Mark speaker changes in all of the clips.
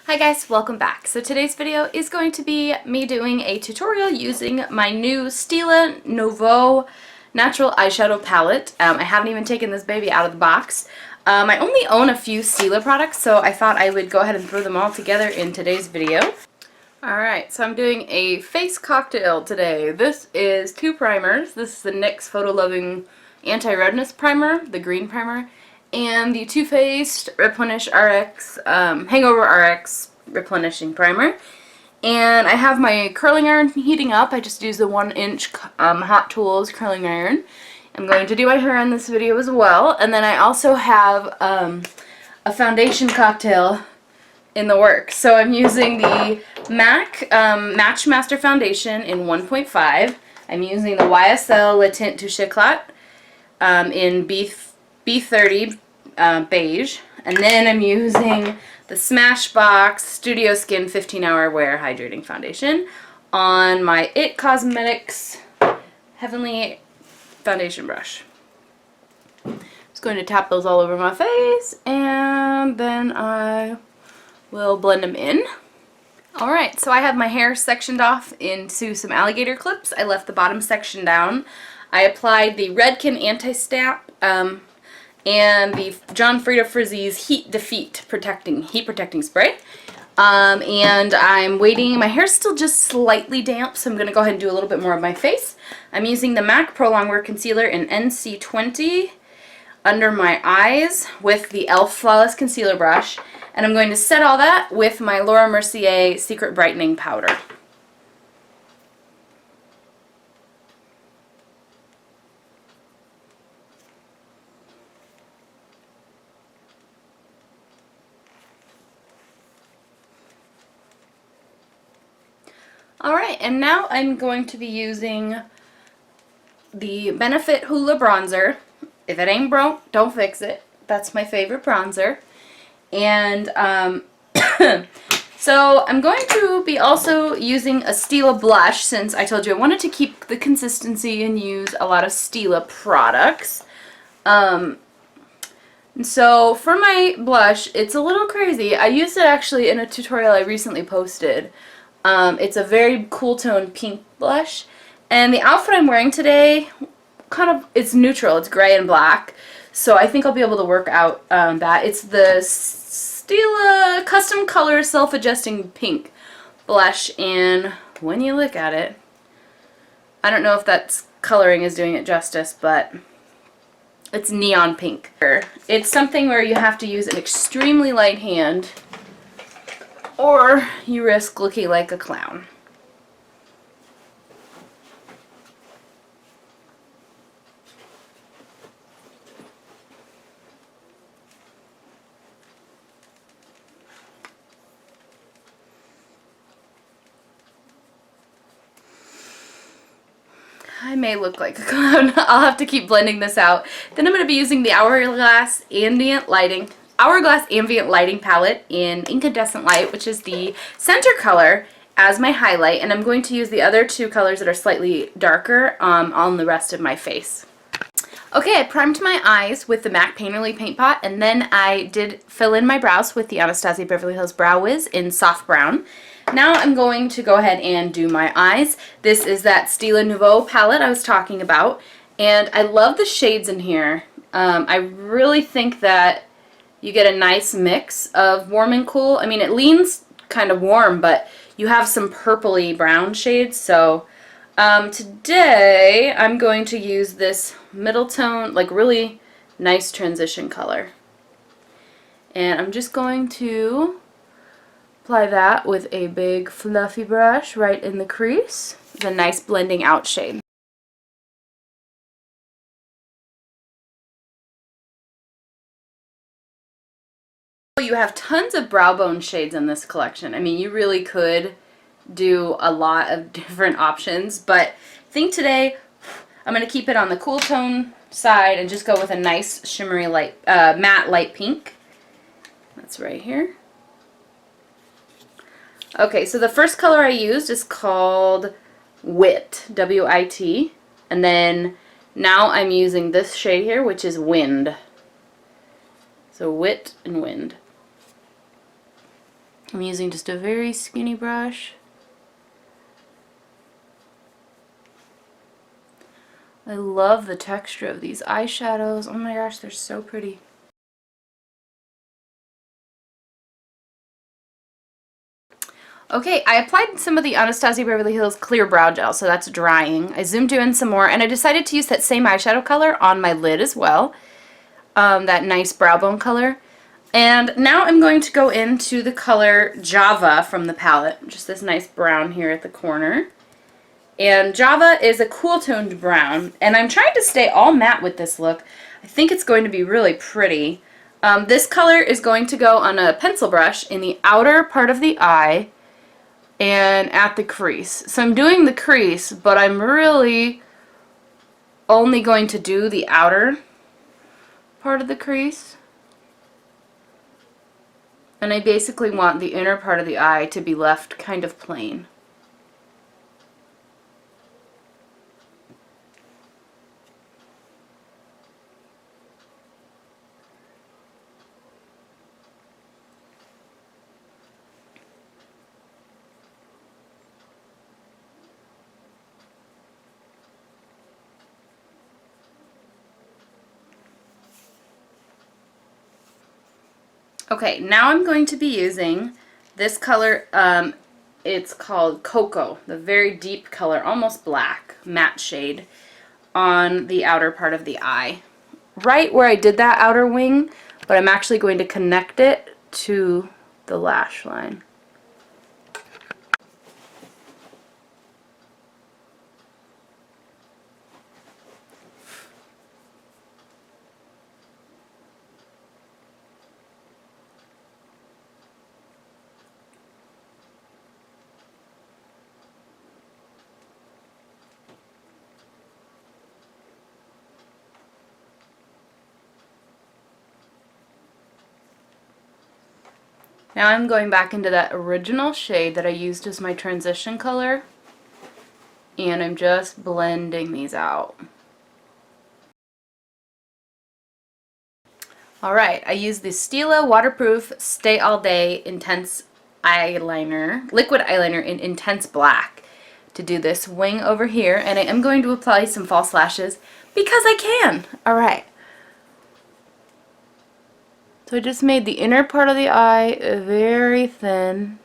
Speaker 1: Hi guys, welcome back. So today's video is going to be me doing a tutorial using my new Stila Nouveau Natural Eyeshadow Palette. I haven't even taken this baby out of the box. I only own a few Stila products, so I thought I would go ahead and throw them all together in today's video. Alright, so I'm doing a face cocktail today. This is two primers. This is the NYX Photo Loving Anti-Redness Primer, the green primer, and the Too Faced Replenish RX, Hangover RX Replenishing Primer. And I have my curling iron heating up. I just used the 1-inch Hot Tools curling iron. I'm going to do my hair in this video as well. And then I also have a foundation cocktail in the works. So I'm using the MAC Matchmaster Foundation in 1.5. I'm using the YSL Touche eclat in B30 beige, and then I'm using the Smashbox Studio Skin 15-Hour Wear Hydrating Foundation on my IT Cosmetics Heavenly Foundation brush. Just going to tap those all over my face, and then I will blend them in. Alright, so I have my hair sectioned off into some alligator clips. I left the bottom section down. I applied the Redken Anti-Snap and the John Frieda Frizzy's Heat Defeat Heat Protecting Spray. And I'm waiting. My hair's still just slightly damp, so I'm going to go ahead and do a little bit more of my face. I'm using the MAC Pro Longwear Concealer in NC20 under my eyes with the e.l.f. Flawless Concealer Brush. And I'm going to set all that with my Laura Mercier Secret Brightening Powder. Alright, and now I'm going to be using the Benefit Hoola bronzer. If it ain't broke, don't fix it. That's my favorite bronzer. And so I'm going to be also using a Stila blush, since I told you I wanted to keep the consistency and use a lot of Stila products. And so for my blush, it's a little crazy. I used it actually in a tutorial I recently posted. It's a very cool tone pink blush, and the outfit I'm wearing today, it's neutral, it's gray and black, so I think I'll be able to work out that. It's the Stila Custom Color Self-Adjusting Pink blush, and when you look at it, I don't know if that coloring is doing it justice, but it's neon pink. It's something where you have to use an extremely light hand, or you risk looking like a clown. I may look like a clown. I'll have to keep blending this out. Then I'm going to be using the Hourglass Ambient Lighting Palette in Incandescent Light, which is the center color, as my highlight, and I'm going to use the other two colors that are slightly darker on the rest of my face. Okay, I primed my eyes with the MAC Painterly Paint Pot, and then I did fill in my brows with the Anastasia Beverly Hills Brow Wiz in Soft Brown. Now I'm going to go ahead and do my eyes. This is that Stila Nouveau palette I was talking about, and I love the shades in here. I really think that you get a nice mix of warm and cool. I mean, it leans kind of warm, but you have some purpley brown shades. So today I'm going to use this middle tone, like really nice transition color. And I'm just going to apply that with a big fluffy brush right in the crease. It's a nice blending out shade. You have tons of brow bone shades in this collection. I mean, you really could do a lot of different options, but I think today I'm going to keep it on the cool tone side and just go with a nice shimmery light, matte light pink. That's right here. Okay, so the first color I used is called Wit, W-I-T, and then now I'm using this shade here, which is Wind. So Wit and Wind. I'm using just a very skinny brush. I love the texture of these eyeshadows. Oh my gosh, they're so pretty. Okay, I applied some of the Anastasia Beverly Hills Clear Brow Gel, so that's drying. I zoomed in some more, and I decided to use that same eyeshadow color on my lid as well. That nice brow bone color. And now I'm going to go into the color Java from the palette. Just this nice brown here at the corner. And Java is a cool toned brown, and I'm trying to stay all matte with this look. I think it's going to be really pretty. This color is going to go on a pencil brush in the outer part of the eye and at the crease. So I'm doing the crease, but I'm really only going to do the outer part of the crease. And I basically want the inner part of the eye to be left kind of plain. Okay, now I'm going to be using this color, it's called Cocoa, the very deep color, almost black, matte shade, on the outer part of the eye. Right where I did that outer wing, but I'm actually going to connect it to the lash line. Now I'm going back into that original shade that I used as my transition color, and I'm just blending these out. Alright, I used the Stila Waterproof Stay All Day Intense Eyeliner, Liquid Eyeliner in Intense Black to do this wing over here, and I am going to apply some false lashes because I can! Alright. So I just made the inner part of the eye very thin.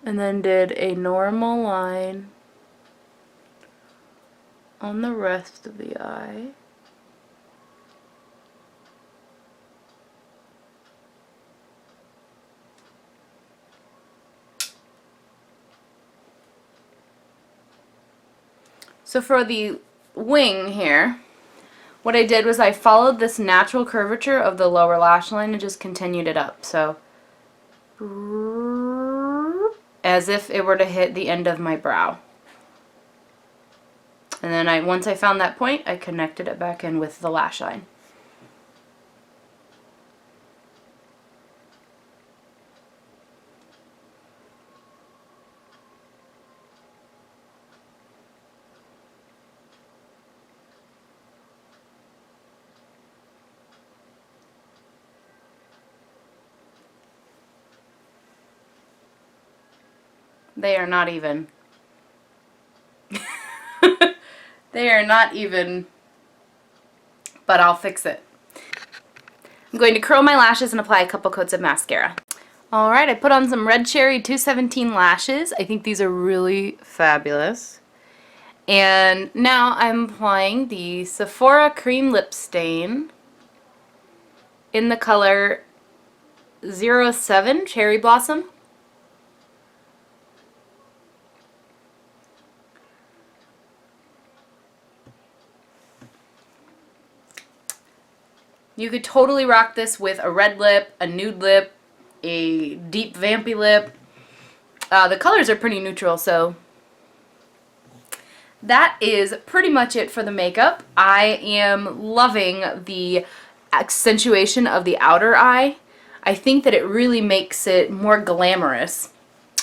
Speaker 1: And then did a normal line on the rest of the eye. So for the wing here, what I did was I followed this natural curvature of the lower lash line and just continued it up. So as if it were to hit the end of my brow. And then once I found that point, I connected it back in with the lash line. They are not even. They are not even, but I'll fix it. I'm going to curl my lashes and apply a couple coats of mascara. Alright, I put on some Red Cherry 217 lashes. I think these are really fabulous. And now I'm applying the Sephora Cream Lip Stain in the color 07 Cherry Blossom. You could totally rock this with a red lip, a nude lip, a deep vampy lip. The colors are pretty neutral, so that is pretty much it for the makeup. I am loving the accentuation of the outer eye. I think that it really makes it more glamorous.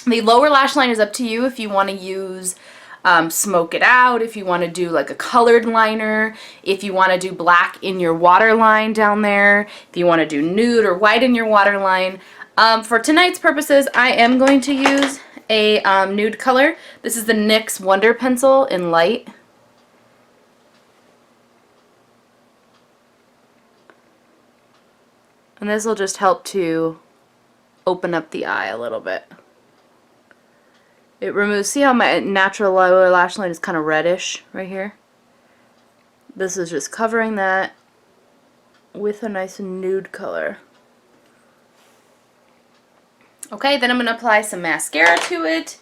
Speaker 1: The lower lash line is up to you if you want to use smoke it out, if you want to do like a colored liner, if you want to do black in your waterline down there, if you want to do nude or white in your waterline. For tonight's purposes, I am going to use a nude color. This is the NYX Wonder Pencil in light. And this will just help to open up the eye a little bit. It removes, see how my natural lower lash line is kind of reddish right here? This is just covering that with a nice nude color. Okay, then I'm going to apply some mascara to it.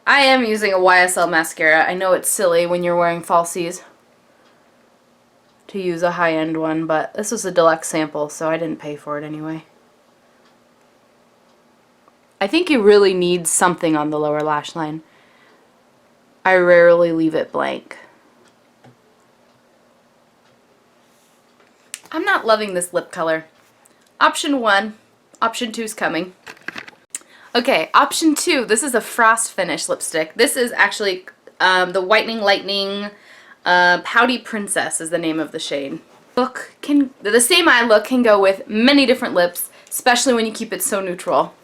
Speaker 1: I am using a YSL mascara. I know it's silly when you're wearing falsies to use a high-end one, but this was a deluxe sample, so I didn't pay for it anyway. I think you really need something on the lower lash line. I rarely leave it blank. I'm not loving this lip color. Option 1, option 2 is coming. Okay, option 2, this is a frost finish lipstick. This is actually the Whitening Lightning Pouty Princess is the name of the shade. The same eye look can go with many different lips, especially when you keep it so neutral.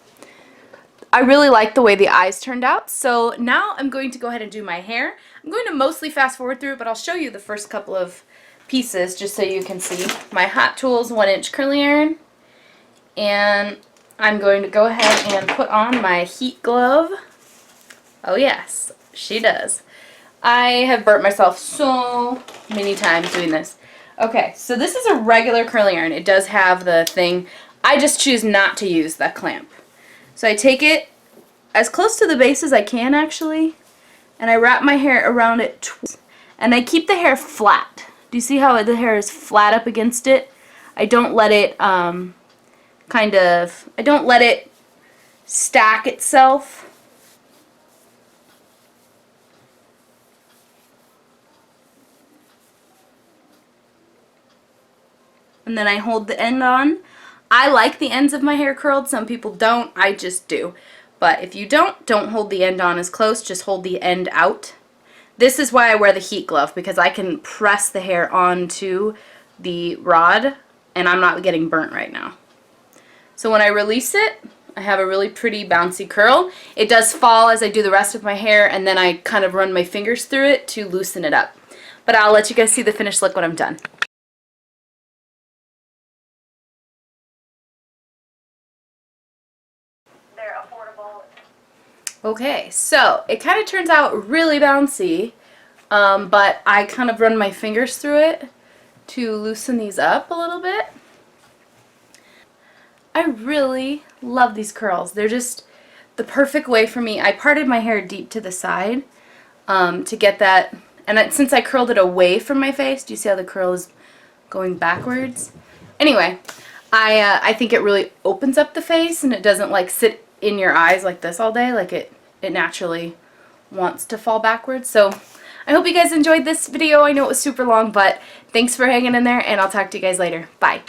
Speaker 1: I really like the way the eyes turned out, so now I'm going to go ahead and do my hair. I'm going to mostly fast forward through it, but I'll show you the first couple of pieces just so you can see. My Hot Tools 1-inch curling iron, and I'm going to go ahead and put on my heat glove. Oh yes, she does. I have burnt myself so many times doing this. Okay, so this is a regular curling iron. It does have the thing. I just choose not to use that clamp. So I take it as close to the base as I can actually, and I wrap my hair around it and I keep the hair flat. Do you see how the hair is flat up against it? I don't let it I don't let it stack itself. And then I hold the end on. I like the ends of my hair curled. Some people don't. I just do. But if you don't hold the end on as close. Just hold the end out. This is why I wear the heat glove, because I can press the hair onto the rod and I'm not getting burnt right now. So when I release it, I have a really pretty bouncy curl. It does fall as I do the rest of my hair, and then I kind of run my fingers through it to loosen it up. But I'll let you guys see the finished look when I'm done. Okay, so it kind of turns out really bouncy, but I kind of run my fingers through it to loosen these up a little bit. I really love these curls. They're just the perfect way for me. I parted my hair deep to the side to get that, and since I curled it away from my face, do you see how the curl is going backwards? Anyway, I think it really opens up the face, and it doesn't like sit in your eyes like this all day, like it naturally wants to fall backwards. So I hope you guys enjoyed this video. I know it was super long, but thanks for hanging in there, and I'll talk to you guys later. Bye.